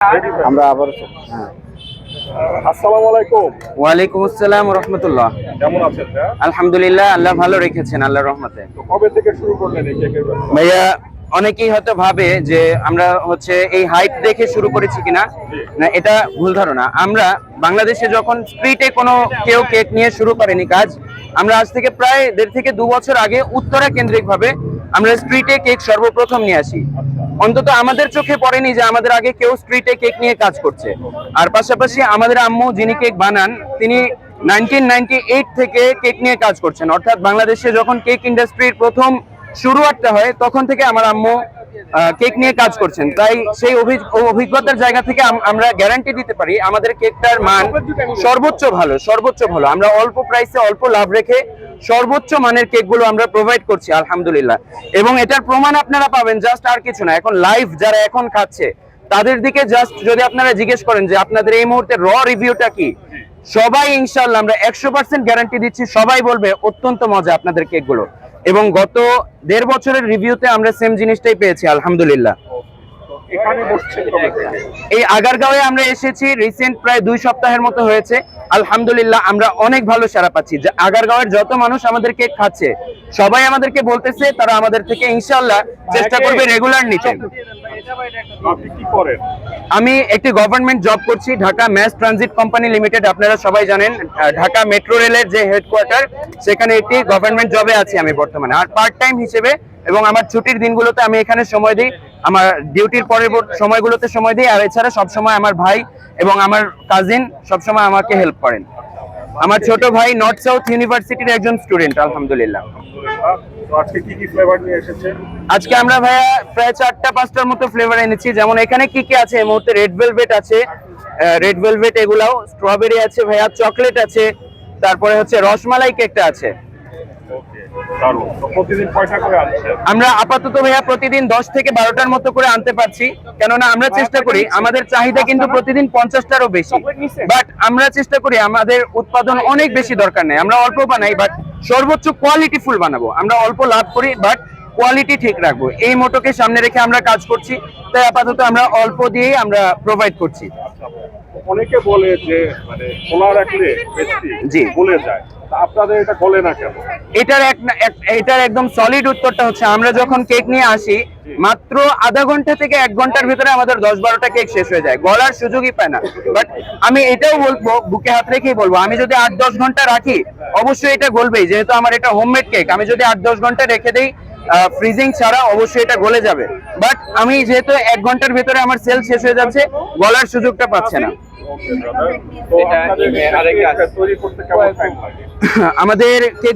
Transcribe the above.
আমরা আবার হ্যাঁ। আসসালামু আলাইকুম। ওয়ালাইকুম আসসালাম ওয়া রাহমাতুল্লাহ। কেমন আছেন ভাইয়া? আলহামদুলিল্লাহ, আল্লাহ ভালো রেখেছেন আল্লাহর রহমতে। তো কবে থেকে শুরু করলেন এই কেকের ব্যবসা? ভাইয়া, অনেকেই হয়তো ভাবে যে আমরা এই হাইপ দেখে শুরু করেছি কিনা। না, এটা ভুল ধারণা। আমরা বাংলাদেশে যখন স্ট্রিটে কোনো কেউ কেক নিয়ে শুরু করেনি কাজ, আমরা আজ থেকে প্রায় 1.5 থেকে 2 বছর আগে উত্তরা কেন্দ্রিক ভাবে আমরা স্ট্রিটে কেক সর্বপ্রথম নিয়ে আসি। অন্তত আমাদের চোখে পড়েনি যে আমাদের আগে কেউ স্ট্রিটে কেক নিয়ে কাজ করছে। আর পাশাপাশি আমাদের আম্মু যিনি কেক বানান, তিনি 1998 থেকে কেক নিয়ে কাজ করছেন। অর্থাৎ বাংলাদেশে যখন কেক ইন্ডাস্ট্রির প্রথম শুরুয়াতটা হয় তখন থেকে আমার আম্মু কেক নিয়ে কাজ করছেন। তাই সেই অভিজ্ঞতার জায়গা থেকে আমরা গ্যারান্টি দিতে পারি আমাদের কেকটার মান সর্বোচ্চ ভালো। আমরা অল্প প্রাইসে অল্প লাভ রেখে সর্বোচ্চ মানের কেকগুলো আমরা প্রোভাইড করছি আলহামদুলিল্লাহ। এবং এটার প্রমাণ আপনারা পাবেন জাস্ট আর কিছু না, এখন লাইভ যারা এখন খাচ্ছে তাদের দিকে জাস্ট যদি আপনারা জিজ্ঞেস করেন যে আপনাদের এই মুহূর্তে র রিভিউটা কি, সবাই ইনশাআল্লাহ আমরা 100% গ্যারান্টি দিচ্ছি, সবাই বলবে অত্যন্ত মজা আপনাদের কেকগুলো। এবং গত 1.5 বছরের রিভিউতে আমরা সেম জিনিসটাই পেয়েছি আলহামদুলিল্লাহ। এখানে বসছেন কবে থেকে? এই আগারগাঁওয়ে আমরা এসেছি রিসেন্ট প্রায় 2 সপ্তাহের মতো হয়েছে। আলহামদুলিল্লাহ আমরা অনেক ভালো সাড়া পাচ্ছি। যে আগারগাঁওয়ের যত মানুষ আমাদের কেক খাচ্ছে সবাই আমাদেরকে বলতেছে তারা আমাদের থেকে ইনশাআল্লাহ চেষ্টা করবে রেগুলার নিতে। আপনি কি করেন? আমি একটি গভর্নমেন্ট জব করছি, Dhaka mass transit company limited. আপনারা সবাই জানেন ঢাকা মেট্রো রেলের যে হেডকোয়ার্টার, সেখানে একটি গভর্নমেন্ট জবে আছি আমি বর্তমানে। আর পার্ট টাইম হিসেবে এবং আমার ছুটির দিনগুলোতে আমি এখানে সময় দিই, আমার ডিউটির পরের সময়গুলোতে সময় দিই। আর এছাড়া সবসময় আমার ভাই এবং আমার কাজিন সবসময় আমাকে হেল্প করেন। আমার ছোট ভাই নর্থ সাউথ ইউনিভার্সিটির একজন স্টুডেন্ট আলহামদুলিল্লাহ। তো আজকে কি কি ফ্লেভার নিয়ে এসেছেন? আজকে আমরা ভাইয়া প্রায় 4-5টার মতো ফ্লেভার এনেছি। যেমন এখানে কি কি আছে এই মুহূর্তে, রেড ভেলভেট আছে, এগুলাও, স্ট্রবেরি আছে ভাইয়া, চকলেট আছে, তারপরে রসমালাই কেকটা আছে। ওকে, দারুণ। তো প্রতিদিন কয়টা করে আনছেন? আমরা আপাতত ভাইয়া প্রতিদিন 10 থেকে 12টার মতো করে আনতে পারছি, কেননা আমরা চেষ্টা করি, আমাদের চাহিদা কিন্তু প্রতিদিন 50টারও বেশি, বাট আমরা চেষ্টা করি আমাদের উৎপাদন অনেক বেশি দরকার নেই, আমরা অল্প বানাই বাট সর্বোচ্চ কোয়ালিটি ফুল বানাবো। আমরা অল্প লাভ করি বাট কোয়ালিটি ঠিক রাখবো, এই মোটোকে সামনে রেখে আমরা কাজ করছি। তাই আপাতত আমরা অল্প দিয়েই আমরা প্রোভাইড করছি। অনেকে বলে যে মানে খোলা রাখলে জি। গলে যায়, তা আপনাদের এটা গলে না কেন? এটার একদম সলিড উত্তরটা হচ্ছে, আমরা যখন কেক নিয়ে আসি মাত্র আধা ঘন্টা থেকে 1 ঘন্টার ভিতরে আমাদের 10-12টা কেক শেষ হয়ে যায়, গলার সুযোগই পায় না। বাট আমি এটাও বলবো, বুকে হাত রেখেই বলবো, আমি যদি 8-10 ঘন্টা রাখি অবশ্যই এটা গলবেই, যেহেতু আমার এটা হোমমেড কেক। আমি যদি 8-10 ঘন্টা রেখে দিই ফ্রিজিং ছাড়া, অবশ্যই এটা গলে যাবে। বাট আমি যেহেতু 1 ঘন্টার ভিতরে আমার সেল শেষ হয়ে যাচ্ছে, গলার সুযোগটা পাচ্ছে না। ওকে ব্রাদার, তো আপনাদের তৈরি করতে কেমন টাইম লাগে? আমাদের কেক